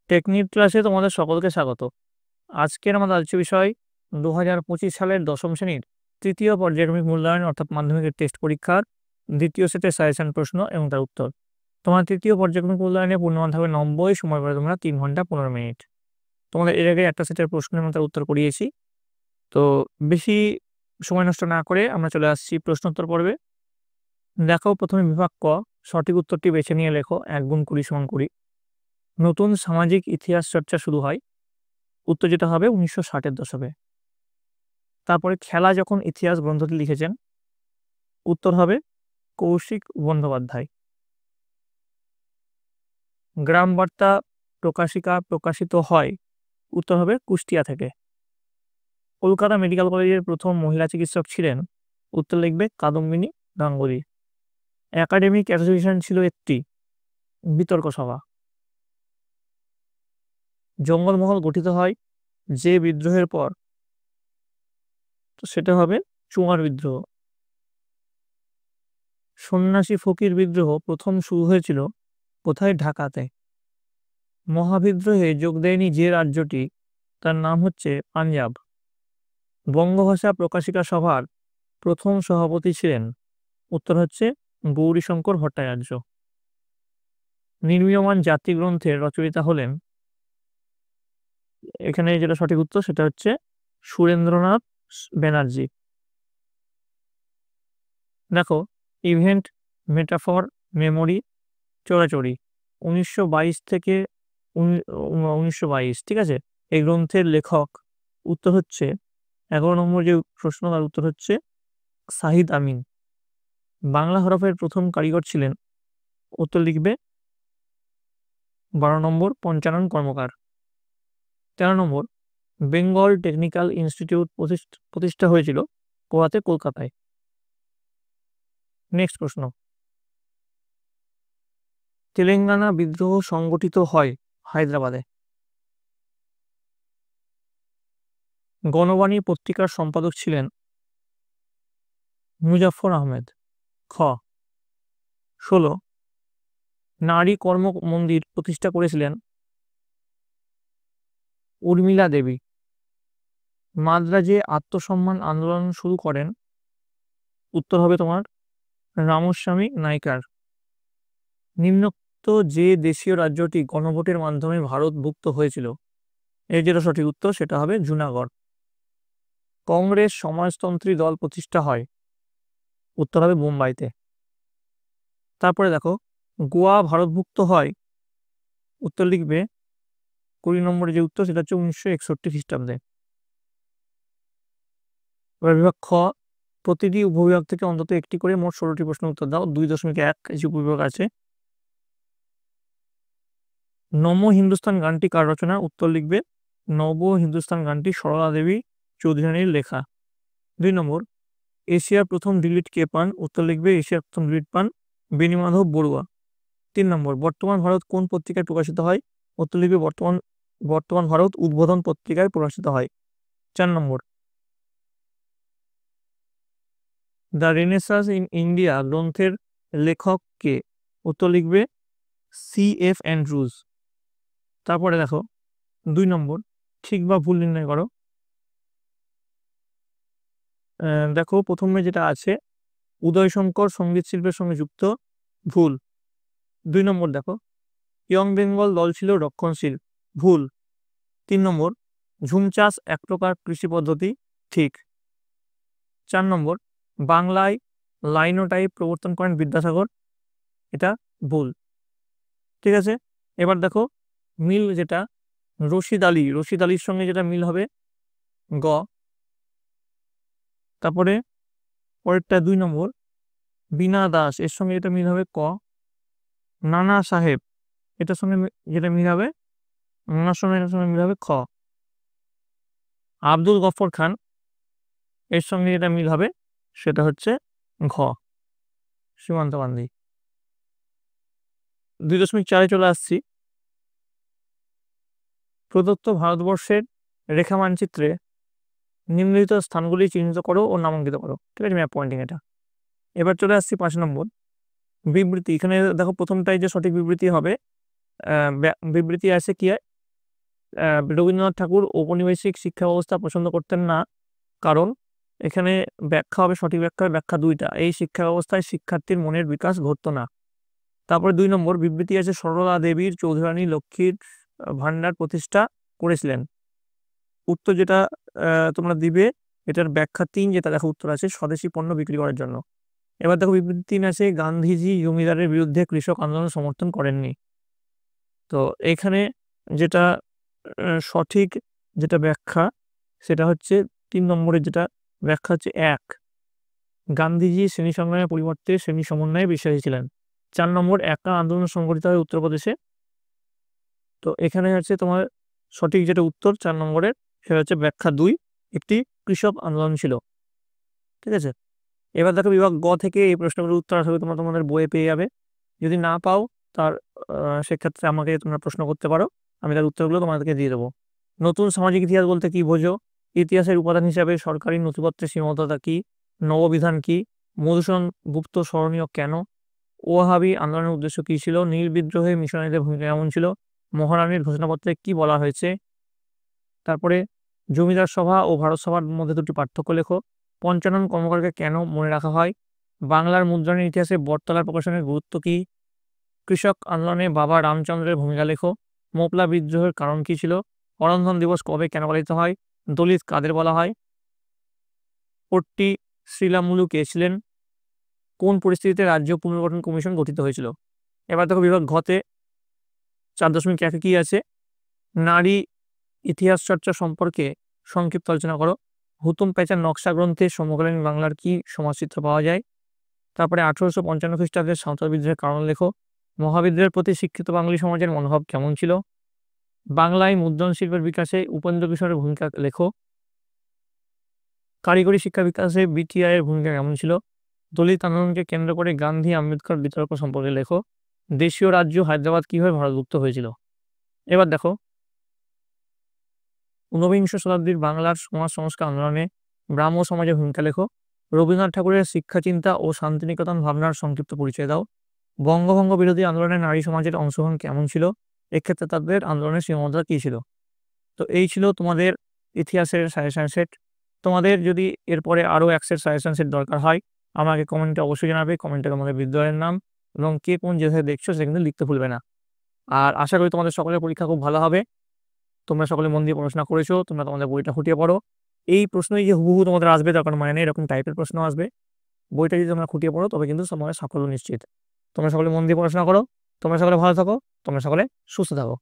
Technique ক্লাসে তোমাদের সকলকে স্বাগত। আজকের আমাদের আলোচ্য বিষয় 2025 সালের দশম শ্রেণীর তৃতীয় পর্যায়ক্রমিক মূল্যায়ন অর্থাৎ মাধ্যমিকের টেস্ট পরীক্ষার দ্বিতীয় সেটের সাজেশন প্রশ্ন এবং তার উত্তর। তোমার তৃতীয় পর্যায়ক্রমিক মূল্যায়নে পূর্ণমান থাকবে 90, সময় পাবে তোমরা 3 ঘন্টা 15 মিনিট। তোমাদের এর আগে একটা সেটের প্রশ্ন এবং তার উত্তর করিয়েছি, তো বেশি সময় নষ্ট না করে আমরা চলে আসছি প্রশ্নোত্তর পর্বে। দেখো, প্রথমে বিভাগ ক, সঠিক উত্তরটি বেছে নিয়ে লেখো। 1 গুণ 20 সমান 20। নতুন সামাজিক ইতিহাস চর্চা শুরু হয়, উত্তর যেটা হবে 1960-এর দশকে। তারপরে খেলা যখন ইতিহাস গ্রন্থটি লিখেছেন, উত্তর হবে কৌশিক বন্দ্যোপাধ্যায়। গ্রাম বার্তা প্রকাশিকা প্রকাশিত হয়, উত্তর হবে কুষ্টিয়া থেকে। কলকাতা মেডিকেল কলেজের প্রথম মহিলা চিকিৎসক ছিলেন, উত্তর লিখবে কাদম্বিনী গাঙ্গুলি। একাডেমিক অ্যাসোসিয়েশন ছিল একটি বিতর্ক সভা। জঙ্গলমহল গঠিত হয় যে বিদ্রোহের পর, তো সেটা হবে চুয়ার বিদ্রোহ। সন্ন্যাসী ফকির বিদ্রোহ প্রথম শুরু হয়েছিল কোথায়? ঢাকাতে। মহাবিদ্রোহে যোগ দেয়নি যে রাজ্যটি, তার নাম হচ্ছে পাঞ্জাব। বঙ্গভাষা প্রকাশিকা সভার প্রথম সভাপতি ছিলেন, উত্তর হচ্ছে গৌরীশঙ্কর ভট্টাচার্য। নির্মীয়মান জাতি গ্রন্থের রচয়িতা হলেন, এখানে যেটা সঠিক উত্তর সেটা হচ্ছে সুরেন্দ্রনাথ ব্যানার্জি। দেখো, ইভেন্ট, মেটাফর, মেমোরি, চোরাচুরি 1922 থেকে 1922, ঠিক আছে। এই গ্রন্থের লেখক, উত্তর হচ্ছে 11 নম্বর যে প্রশ্ন, তার উত্তর হচ্ছে সাহিদ আমিন। বাংলা হরফের প্রথম কারিগর ছিলেন, উত্তর লিখবে 12 নম্বর পঞ্চানন কর্মকার। 13 নম্বর, বেঙ্গল টেকনিক্যাল ইনস্টিটিউট প্রতিষ্ঠা হয়েছিল কোথাতে? কলকাতায়। নেক্সট প্রশ্ন, তেলেঙ্গানা বিদ্রোহ সংগঠিত হয় হায়দ্রাবাদে। গণবাণী পত্রিকার সম্পাদক ছিলেন মুজাফফর আহমেদ। খ, 16, নারী কর্ম মন্দির প্রতিষ্ঠা করেছিলেন উর্মিলা দেবী। মাদ্রাজে আত্মসম্মান আন্দোলন শুরু করেন, উত্তর হবে তোমার রামস্বামী নাইকার। নিম্নোক্ত যে দেশীয় রাজ্যটি গণভোটের মাধ্যমে ভারতভুক্ত হয়েছিল, এর যেটা সঠিক উত্তর সেটা হবে জুনাগড়। কংগ্রেস সমাজতন্ত্রী দল প্রতিষ্ঠা হয়, উত্তর হবে বোম্বাইতে। তারপরে দেখো, গোয়া ভারতভুক্ত হয়, উত্তর লিখবে 20 নম্বরে যে উত্তর সেটা হচ্ছে 1961 খ্রিস্টাব্দে। এবার বিভাগ খ, প্রতিটি উপবিভাগ থেকে অন্তত একটি করে মোট 16টি প্রশ্ন উত্তর দাও। 2.1 যে উপবিভাগ আছে। নম হিন্দুস্তান গানটি কার রচনা? উত্তর লিখবে নব হিন্দুস্তান গানটি সরলা দেবী চৌধুরানীর লেখা। 2 নম্বর, এশিয়ার প্রথম ডিলিট কে পান? উত্তর লিখবে এশিয়ার প্রথম ডিলিট পান বেণীমাধব বড়ুয়া। 3 নম্বর, বর্তমান ভারত কোন পত্রিকায় প্রকাশিত হয়? উত্তর লিখবে বর্তমান ভারত উদ্বোধন পত্রিকায় প্রকাশিত হয়। 4 নম্বর, দ্য রেনেসাঁস ইন ইন্ডিয়া গ্রন্থের লেখক কে? উত্তর লিখবে C.F. অ্যান্ড্রুজ। তারপরে দেখো 2 নম্বর, ঠিক বা ভুল নির্ণয় করো। দেখো, প্রথমে যেটা আছে উদয়শঙ্কর সঙ্গীত শিল্পের সঙ্গে যুক্ত, ভুল। 2 নম্বর দেখো, ইয়ং বেঙ্গল দল ছিল রক্ষণশীল, ভুল। 3 নম্বর, ঝুম চাষ এক প্রকার কৃষি পদ্ধতি, ঠিক। 4 নম্বর, বাংলায় লাইনোটাইপ প্রবর্তন করেন বিদ্যাসাগর, এটা ভুল। ঠিক আছে, এবার দেখো মিল যেটা রশিদ আলীর সঙ্গে যেটা মিল হবে গ। তারপরে পরেরটা 2 নম্বর, বীণা দাস, এর সঙ্গে যেটা মিল হবে ক। নানা সাহেব, এটার সঙ্গে যেটা মিল হবে, নানার সঙ্গে এটার সঙ্গে মিল হবে খ। আব্দুল গফর খান, এর সঙ্গে যেটা মিল হবে সেটা হচ্ছে ঘ, সীমান্ত গান্ধী। 2.4 চলে আসছি। প্রদত্ত ভারতবর্ষের রেখা মানচিত্রে নিম্নলিখিত স্থানগুলি চিহ্নিত করো ও নামাঙ্কিত করো। ঠিক আছে, ম্যাপ পয়েন্টিং এটা। এবার চলে আসছি 5 নম্বর, বিবৃতি। এখানে দেখো প্রথমটাই যে সঠিক বিবৃতি হবে, বিবৃতি আছে কি রবীন্দ্রনাথ ঠাকুর ঔপনিবেশিক শিক্ষা ব্যবস্থা পছন্দ করতেন না, কারণ এখানে ব্যাখ্যা হবে, সঠিক ব্যাখ্যা 2টা। এই শিক্ষা ব্যবস্থায় শিক্ষার্থীর মনের বিকাশ ঘটতো না। তারপরে 2 নম্বর, বিবৃতি আছে সরলা দেবীর চৌধুরানী লক্ষ্মীর ভান্ডার প্রতিষ্ঠা করেছিলেন। উত্তর যেটা তোমরা দিবে, এটার ব্যাখ্যা 3, যেটা দেখো উত্তর আছে স্বদেশি পণ্য বিক্রি করার জন্য। এবার দেখো বিবৃতি 3 আছে গান্ধীজি জমিদারের বিরুদ্ধে কৃষক আন্দোলন সমর্থন করেননি। তো এখানে যেটা সঠিক যেটা ব্যাখ্যা, সেটা হচ্ছে 3 নম্বরের যেটা ব্যাখ্যা হচ্ছে 1, গান্ধীজি শ্রেণী সংগ্রামের পরিবর্তে শ্রেণী সমন্বয়ে বিশ্বাসী ছিলেন। 4 নম্বর, একা আন্দোলন সংগঠিত হয় উত্তরপ্রদেশে। তো এখানে হচ্ছে তোমার সঠিক যেটা উত্তর 4 নম্বরের, সেটা হচ্ছে ব্যাখ্যা 2, একটি কৃষক আন্দোলন ছিল। ঠিক আছে, এবার দেখো বিভাগ গ থেকে এই প্রশ্নগুলোর উত্তর আসলে তোমরা তোমাদের বইয়ে পেয়ে যাবে। যদি না পাও তার সেক্ষেত্রে আমাকে তোমরা প্রশ্ন করতে পারো, আমি তার উত্তরগুলো তোমাদেরকে দিয়ে দেবো। নতুন সামাজিক ইতিহাস বলতে কি বোঝো? ইতিহাসের উপাদান হিসাবে সরকারি নথিপত্রের সীমাবদ্ধতা কি? নববিধান কি? মধুসূদন গুপ্ত স্মরণীয় কেন? ওয়াহাবি আন্দোলনের উদ্দেশ্য কি ছিল? নীল বিদ্রোহে মিশনারিদের ভূমিকা কেমন ছিল? মহারানীর ঘোষণাপত্রে কি বলা হয়েছে? তারপরে জমিদার সভা ও ভারত সভার মধ্যে 2টি পার্থক্য লেখো। পঞ্চানন কর্মকারকে কেন মনে রাখা হয়? বাংলার মুদ্রণের ইতিহাসে বটতলা প্রকাশনের গুরুত্ব কি? কৃষক আন্দোলনে বাবা রামচন্দ্রের ভূমিকা লেখো। মোপলা বিদ্রোহের কারণ কি ছিল? অরন্ধন দিবস কবে কেন পালিত হয়? দলিত কাদের বলা হয়? পট্টি শ্রীরামুলু কে ছিলেন? কোন পরিস্থিতিতে রাজ্য পুনর্গঠন কমিশন গঠিত হয়েছিল? এবার দেখো বিভাগ ঘতে 4.1 কি আছে? নারী ইতিহাস চর্চা সম্পর্কে সংক্ষিপ্ত আলোচনা করো। হুতুম প্যাঁচার নকশা গ্রন্থে সমকালীন বাংলার কি সমাজচিত্র পাওয়া যায়? তারপরে 1855 খ্রিস্টাব্দের সাঁওতাল বিদ্রোহের কারণ লেখো। মহাবিদ্রোহের প্রতি শিক্ষিত বাঙালি সমাজের মনোভাব কেমন ছিল? বাংলায় মুদ্রণ শিল্পের বিকাশে উপেন্দ্র কিশোরের ভূমিকা লেখো। কারিগরি শিক্ষা বিকাশে বিটিআইয়ের ভূমিকা কেমন ছিল? দলিত আন্দোলনকে কেন্দ্র করে গান্ধী আম্বেদকর বিতর্ক সম্পর্কে লেখো। দেশীয় রাজ্য হায়দ্রাবাদ কিভাবে ভারতভুক্ত হয়েছিল? এবার দেখো ঊনবিংশ শতাব্দীর বাংলার সমাজ সংস্কার আন্দোলনে ব্রাহ্ম সমাজের ভূমিকা লেখো। রবীন্দ্রনাথ ঠাকুরের শিক্ষা চিন্তা ও শান্তিনিকেতন ভাবনার সংক্ষিপ্ত পরিচয় দাও। বঙ্গভঙ্গ বিরোধী আন্দোলনে নারী সমাজের অংশগ্রহণ কেমন ছিল? এক্ষেত্রে তাদের আন্দোলনের সীমাবদ্ধতা কী ছিল? তো এই ছিল তোমাদের ইতিহাসের সাজেশন সেট। তোমাদের যদি এরপরে আরও 1 সেট সাজেশন সেট দরকার হয়, আমাকে কমেন্টে অবশ্যই জানাবে। কমেন্টে তোমাদের বিদ্যালয়ের নাম এবং কে কোন জেলায় দেখছো সেটা কিন্তু লিখতে ভুলবে না। আর আশা করি তোমাদের সকলের পরীক্ষা খুব ভালো হবে। তোমরা সকলে মন দিয়ে পড়াশোনা করেছো, তোমরা তোমাদের বইটা খুঁটিয়ে পড়ো। এই প্রশ্নই যে হুবহু তোমাদের আসবে তার কোনো মানে নেই, এরকম টাইপের প্রশ্ন আসবে। বইটা যদি তোমরা খুঁটিয়ে পড়ো তবে কিন্তু তোমাদের সাফল্য নিশ্চিত। তোমরা সকলে মন দিয়ে পড়াশোনা করো, তোমরা সকলে ভালো থাকো, তোমরা সকলে সুস্থ থাকো।